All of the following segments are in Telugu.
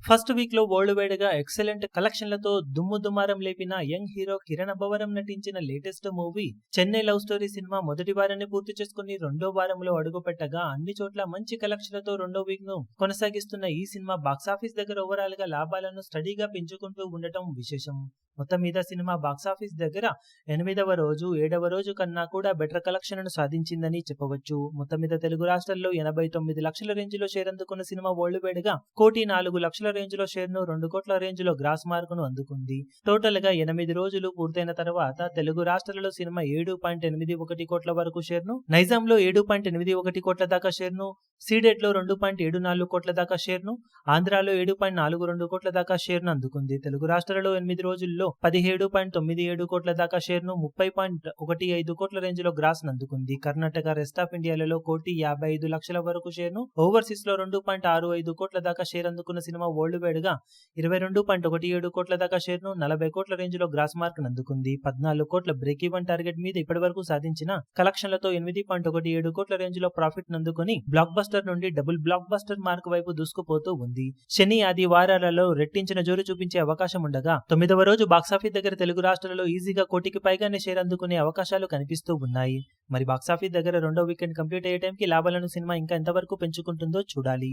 ఫస్ట్ వీక్ లో వరల్డ్ వైడ్ గా ఎక్సలెంట్ కలెక్షన్లతో దుమ్ము దుమారం లేపిన యంగ్ హీరో కిరణ్ అబ్బవరం నటించిన latest movie Chennai love story cinema మొదటి వారాన్ని పూర్తి చేసుకుని రెండో వారంలో అడుగుపెట్టగా అన్ని చోట్ల మంచి కలెక్షన్లతో రెండో వీక్ ను కొనసాగిస్తున్న ఈ సినిమా బాక్సాఫీస్ దగ్గర ఓవరాల్ గా లాభాలను స్టడీగా పెంచుకుంటూ ఉండటం విశేషం. మొత్తం మీద సినిమా బాక్సాఫీస్ దగ్గర 8వ రోజు 7వ రోజు కన్నా కూడా బెటర్ కలెక్షన్లను సాధించిందని చెప్పవచ్చు. మొత్తం మీద తెలుగు రాష్ట్రాల్లో 89 లక్షల రేంజ్ లో షేర్ అందుకున్న సినిమా వరల్డ్ వైడ్ గా 1,04 లక్షల రేంజ్ లో షేర్ ను 2 కోట్ల రేంజ్ లో గ్రాస్ మార్క్ ను అందుకుంది. టోటల్ గా 8 రోజులు పూర్తయిన తర్వాత తెలుగు రాష్ట్రాలలో సినిమా 7.81 కోట్ల వరకు షేర్ ను, నైజాంలో 7.81 కోట్ల దాకా షేర్ ను, సీడెడ్ లో 2.74 కోట్ల దాకా షేర్ ను, ఆంధ్రాలో 7.42 కోట్ల దాకా షేర్ ను అందుకుంది. తెలుగు రాష్ట్రాలలో 8 రోజుల్లో 17.97 కోట్ల దాకా షేర్ ను, 30.15 కోట్ల రేంజ్ లో గ్రాస్ అందుకుంది. కర్ణాటక, రెస్ట్ ఆఫ్ ఇండియాలలో 1,55 లక్షల వరకు షేర్ ను, ఓవర్సీస్ లో 2.65 కోట్ల దాకా షేర్ అందుకున్న సినిమా వరల్డ్ వైడ్ గా 22.17 కోట్ల దాకా షేర్ ను, 40 కోట్ల రేంజ్ లో గ్రాస్ మార్క్ అందుకుంది. 14 కోట్ల బ్రేక్ ఈవెన్ టార్గెట్ మీద ఇప్పటి వరకు సాధించిన కలెక్షన్లతో 8.17 కోట్ల రేంజ్ లో ప్రాఫిట్ నందుకొని బ్లాక్ బస్టర్ నుండి డబుల్ బ్లాక్ బస్టర్ మార్క్ వైపు దూసుకుపోతూ ఉంది. శని, ఆది వారాలలో రెట్టించిన జోరు చూపించే అవకాశం ఉండగా 9వ రోజు బాక్సాఫీస్ దగ్గర తెలుగు రాష్ట్రాలలో ఈజీగా 1 కోటికి పైగానే షేర్ అందుకునే అవకాశాలు కనిపిస్తూ ఉన్నాయి. మరి బాక్సాఫీస్ దగ్గర రెండో వీకెండ్ కంప్లీట్ అయ్యే టైంకి లాభాలను సినిమా ఇంకా ఎంతవరకు పెంచుకుంటుందో చూడాలి.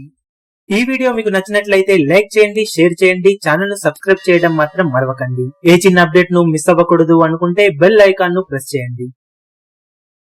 ఈ వీడియో మీకు నచ్చినట్లయితే లైక్ చేయండి, షేర్ చేయండి, ఛానల్ ను సబ్స్క్రైబ్ చేయడం మాత్రం మరవకండి. ఏ చిన్న అప్డేట్ ను మిస్ అవ్వకూడదు అనుకుంటే బెల్ ఐకాన్ ను ప్రెస్ చేయండి.